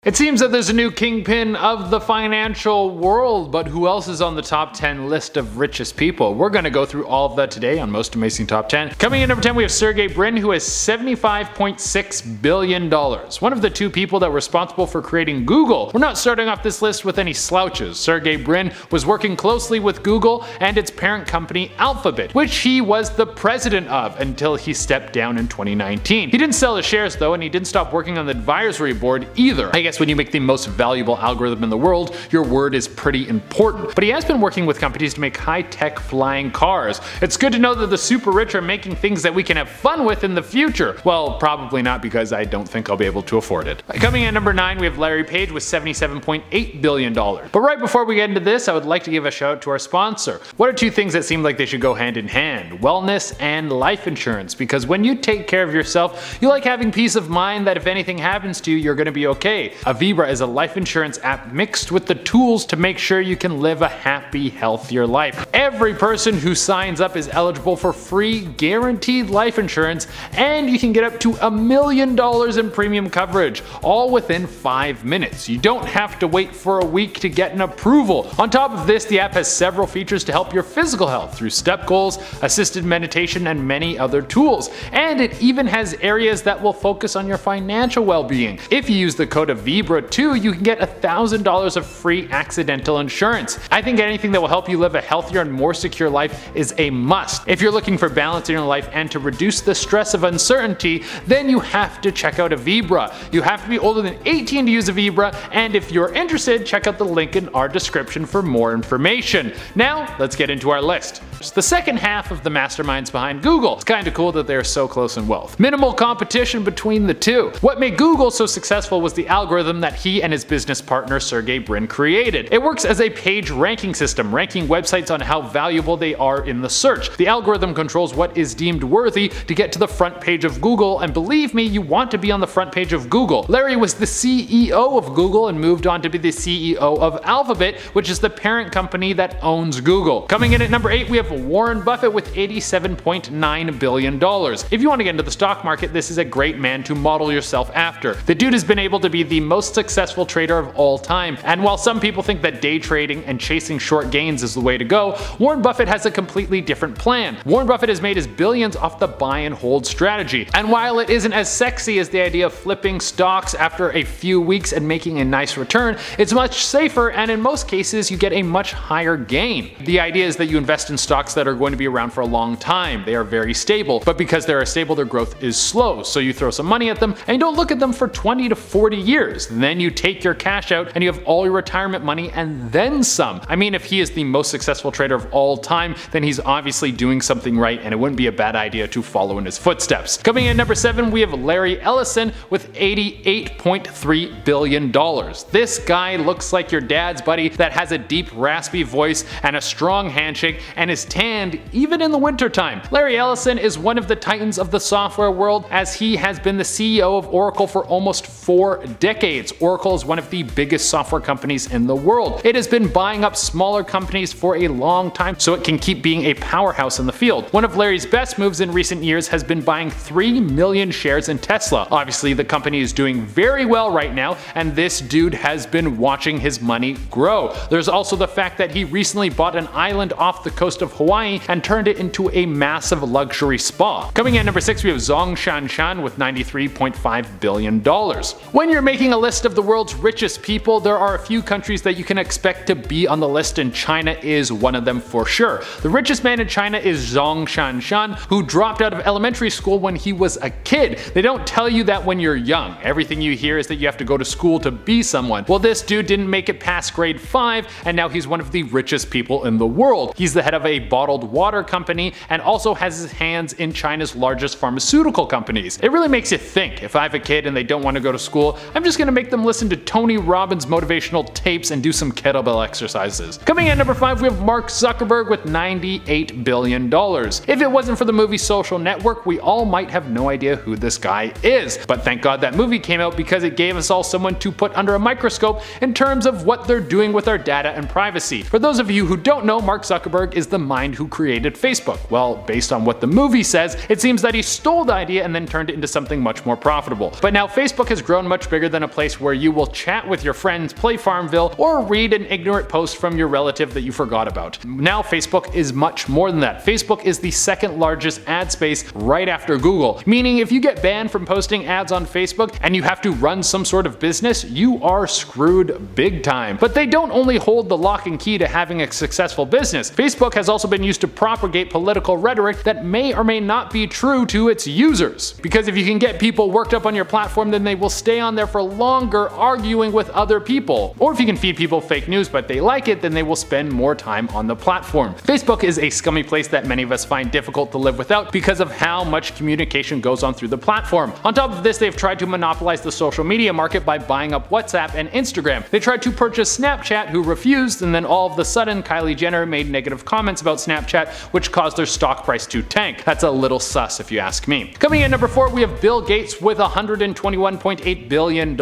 It seems that there's a new kingpin of the financial world, but who else is on the top 10 list of richest people? We're going to go through all of that today on Most Amazing Top 10. Coming in number 10, we have SERGEY BRIN, who has $75.6 billion. One of the two people that were responsible for creating Google. We're not starting off this list with any slouches. SERGEY BRIN was working closely with Google and its parent company Alphabet, which he was the president of until he stepped down in 2019. He didn't sell his shares though, and he didn't stop working on the advisory board either. I guess when you make the most valuable algorithm in the world, your word is pretty important. But he has been working with companies to make high-tech flying cars. It's good to know that the super rich are making things that we can have fun with in the future. Well, probably not, because I don't think I'll be able to afford it. Coming in at number 9, we have Larry Page with $77.8 billion. But right before we get into this, I would like to give a shout out to our sponsor. What are two things that seem like they should go hand in hand? Wellness and life insurance. Because when you take care of yourself, you like having peace of mind that if anything happens to you, you're going to be okay. Vibra is a life insurance app mixed with the tools to make sure you can live a happy, healthier life. Every person who signs up is eligible for free, guaranteed life insurance, and you can get up to $1 million in premium coverage, all within 5 minutes. You don't have to wait for a week to get an approval. On top of this, the app has several features to help your physical health through step goals, assisted meditation, and many other tools. And it even has areas that will focus on your financial well-being. If you use the code of Vibra2, you can get $1,000 of free accidental insurance. I think anything that will help you live a healthier and more secure life is a must. If you're looking for balance in your life and to reduce the stress of uncertainty, then you have to check out a Vibra. You have to be older than 18 to use a Vibra, and if you're interested, check out the link in our description for more information. Now, let's get into our list. The second half of the masterminds behind Google. It's kinda cool that they're so close in wealth. Minimal competition between the two. What made Google so successful was the algorithm that he and his business partner SERGEY BRIN created. It works as a page ranking system, ranking websites on how valuable they are in the search. The algorithm controls what is deemed worthy to get to the front page of Google, and believe me, you want to be on the front page of Google. Larry was the CEO of Google and moved on to be the CEO of Alphabet, which is the parent company that owns Google. Coming in at number 8, we have Warren Buffett with $87.9 billion. If you want to get into the stock market, this is a great man to model yourself after. The dude has been able to be the most successful trader of all time, and while some people think that day trading and chasing short gains is the way to go, Warren Buffett has a completely different plan. Warren Buffett has made his billions off the buy and hold strategy, and while it isn't as sexy as the idea of flipping stocks after a few weeks and making a nice return, it's much safer, and in most cases you get a much higher gain. The idea is that you invest in stocks that are going to be around for a long time. They are very stable, but because they are stable, their growth is slow, so you throw some money at them and you don't look at them for 20 to 40 years. Then you take your cash out and you have all your retirement money and then some. I mean, if he is the most successful trader of all time, then he's obviously doing something right, and it wouldn't be a bad idea to follow in his footsteps. Coming in at number 7, we have Larry Ellison with $88.3 billion. This guy looks like your dad's buddy that has a deep raspy voice and a strong handshake and is tanned even in the wintertime. Larry Ellison is one of the titans of the software world, as he has been the CEO of Oracle for almost 4 decades. Oracle is one of the biggest software companies in the world. It has been buying up smaller companies for a long time so it can keep being a powerhouse in the field. One of Larry's best moves in recent years has been buying 3 million shares in Tesla. Obviously, the company is doing very well right now, and this dude has been watching his money grow. There's also the fact that he recently bought an island off the coast of Hawaii and turned it into a massive luxury spa. Coming in at number 6, we have SHANSHAN with $93.5 billion. When you're making a list of the world's richest people, there are a few countries that you can expect to be on the list, and China is one of them for sure. The richest man in China is SHANSHAN, who dropped out of elementary school when he was a kid. They don't tell you that when you're young. Everything you hear is that you have to go to school to be someone. Well, this dude didn't make it past grade 5, and now he's one of the richest people in the world. He's the head of a bottled water company and also has his hands in China's largest pharmaceutical companies. It really makes you think. If I have a kid and they don't want to go to school, I'm just gonna make them listen to Tony Robbins motivational tapes and do some kettlebell exercises. Coming in at number 5, we have Mark Zuckerberg with $98 billion. If it wasn't for the movie Social Network, we all might have no idea who this guy is. But thank God that movie came out, because it gave us all someone to put under a microscope in terms of what they're doing with our data and privacy. For those of you who don't know, Mark Zuckerberg is the mind who created Facebook. Well, based on what the movie says, it seems that he stole the idea and then turned it into something much more profitable. But now Facebook has grown much bigger than a place where you will chat with your friends, play Farmville, or read an ignorant post from your relative that you forgot about. Now Facebook is much more than that. Facebook is the second largest ad space right after Google, meaning if you get banned from posting ads on Facebook and you have to run some sort of business, you are screwed big time. But they don't only hold the lock and key to having a successful business. Facebook has also been used to propagate political rhetoric that may or may not be true to its users. Because if you can get people worked up on your platform, then they will stay on there for longer arguing with other people. Or if you can feed people fake news but they like it, then they will spend more time on the platform. Facebook is a scummy place that many of us find difficult to live without because of how much communication goes on through the platform. On top of this, they've tried to monopolize the social media market by buying up WhatsApp and Instagram. They tried to purchase Snapchat, who refused, and then all of a sudden Kylie Jenner made negative comments about Snapchat, which caused their stock price to tank. That's a little sus if you ask me. Coming in number 4, we have Bill Gates with $121.8 billion.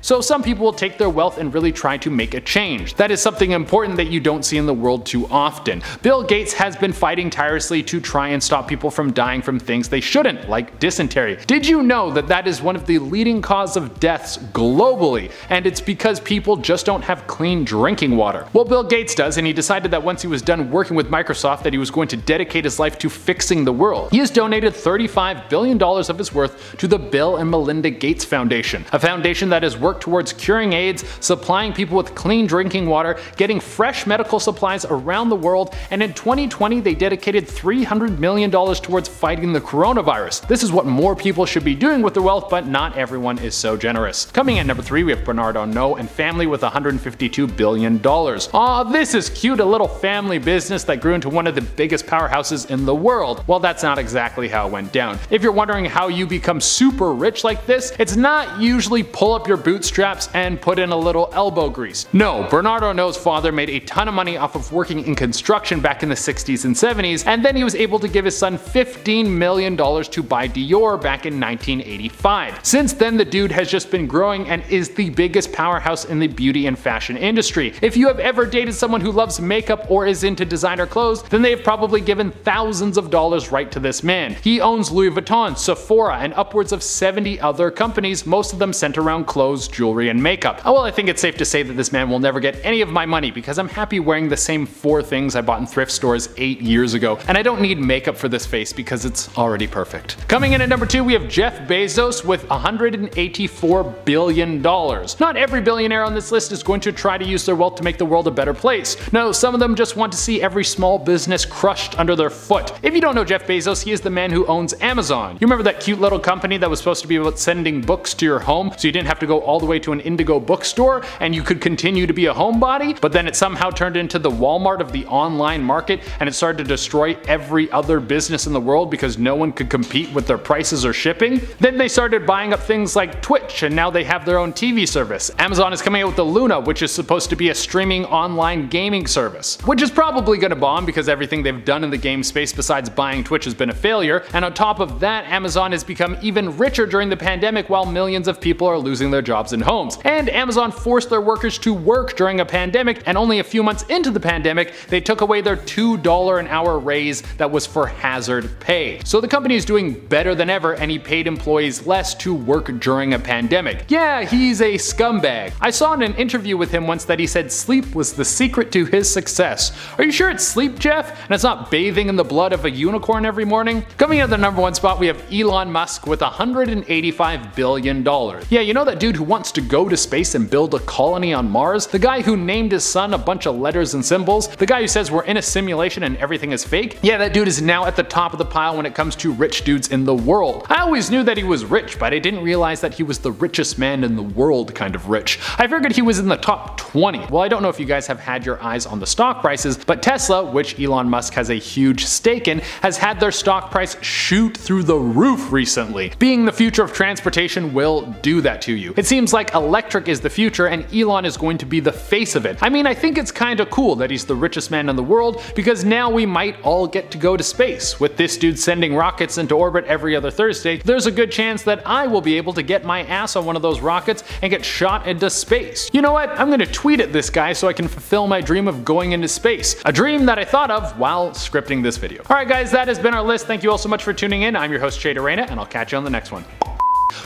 So some people will take their wealth and really try to make a change. That is something important that you don't see in the world too often. Bill Gates has been fighting tirelessly to try and stop people from dying from things they shouldn't, like dysentery. Did you know that that is one of the leading causes of deaths globally? And it's because people just don't have clean drinking water. Well, Bill Gates does, and he decided that once he was done working with Microsoft that he was going to dedicate his life to fixing the world. He has donated $35 billion of his worth to the Bill and Melinda Gates Foundation, a foundation that has worked towards curing AIDS, supplying people with clean drinking water, getting fresh medical supplies around the world, and in 2020 they dedicated $300 million towards fighting the coronavirus. This is what more people should be doing with their wealth, but not everyone is so generous. Coming in number 3, we have Bernard Arnault and family with $152 billion. Aw, this is cute, a little family business that grew into one of the biggest powerhouses in the world. Well, that's not exactly how it went down. If you're wondering how you become super rich like this, it's not usually pull up your bootstraps and put in a little elbow grease. No, Bernard Arnault's father made a ton of money off of working in construction back in the 60s and 70s, and then he was able to give his son $15 million to buy Dior back in 1985. Since then, the dude has just been growing and is the biggest powerhouse in the beauty and fashion industry. If you have ever dated someone who loves makeup or is into designer clothes, then they have probably given thousands of dollars right to this man. He owns Louis Vuitton, Sephora, and upwards of 70 other companies, most of them centered around clothes, jewelry, and makeup. Oh, well, I think it's safe to say that this man will never get any of my money because I'm happy wearing the same 4 things I bought in thrift stores 8 years ago, and I don't need makeup for this face because it's already perfect. Coming in at number 2, we have Jeff Bezos with $184 billion. Not every billionaire on this list is going to try to use their wealth to make the world a better place. No, some of them just want to see every small business crushed under their foot. If you don't know Jeff Bezos, he is the man who owns Amazon. You remember that cute little company that was supposed to be about sending books to your home so you didn't have to go all the way to an Indigo bookstore and you could continue to be a homebody? But then it somehow turned into the Walmart of the online market and it started to destroy every other business in the world because no one could compete with their prices or shipping. Then they started buying up things like Twitch and now they have their own TV service. Amazon is coming out with the Luna, which is supposed to be a streaming online gaming service, which is probably gonna bomb because everything they've done in the game space besides buying Twitch has been a failure. And on top of that, Amazon has become even richer during the pandemic while millions of people are losing their jobs and homes. And Amazon forced their workers to work during a pandemic, and only a few months into the pandemic, they took away their $2 an hour raise that was for hazard pay. So the company is doing better than ever, and he paid employees less to work during a pandemic. Yeah, he's a scumbag. I saw in an interview with him once that he said sleep was the secret to his success. Are you sure it's sleep, Jeff? And it's not bathing in the blood of a unicorn every morning? Coming in at the number 1 spot, we have Elon Musk with $185 billion. Yeah, you know that dude who wants to go to space and build a colony on Mars? The guy who named his son a bunch of letters and symbols? The guy who says we're in a simulation and everything is fake? Yeah, that dude is now at the top of the pile when it comes to rich dudes in the world. I always knew that he was rich, but I didn't realize that he was the richest man in the world kind of rich. I figured he was in the top 20. Well, I don't know if you guys have had your eyes on the stock prices, but Tesla, which Elon Musk has a huge stake in, has had their stock price shoot through the roof recently. Being the future of transportation will do that to you. It seems like electric is the future and Elon is going to be the face of it. I mean, I think it's kinda cool that he's the richest man in the world because now we might all get to go to space. With this dude sending rockets into orbit every other Thursday, there's a good chance that I will be able to get my ass on one of those rockets and get shot into space. You know what? I'm gonna tweet at this guy so I can fulfill my dream of going into space. A dream that I thought of while scripting this video. Alright guys, that has been our list. Thank you all so much for tuning in. I'm your host Jay Dorena, and I'll catch you on the next one.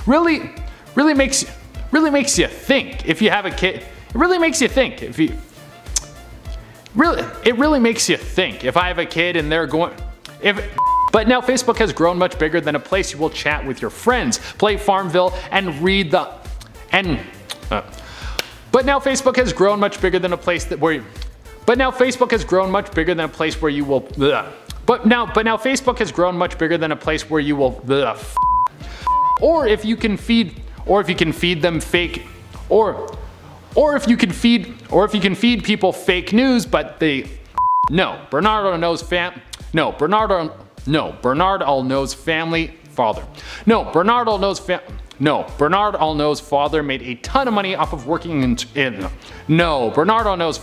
Really really makes you think. If you have a kid, it really makes you think. It really makes you think. If I have a kid and they're going, but now Facebook has grown much bigger than a place you will chat with your friends, play Farmville, and read the, but now Facebook has grown much bigger than a place that where you, but now Facebook has grown much bigger than a place where you will, but now Facebook has grown much bigger than a place where you will, or if you can feed them fake, or if you can feed people fake news, but they, Bernard knows family father. Bernard knows father made a ton of money off of working Bernard knows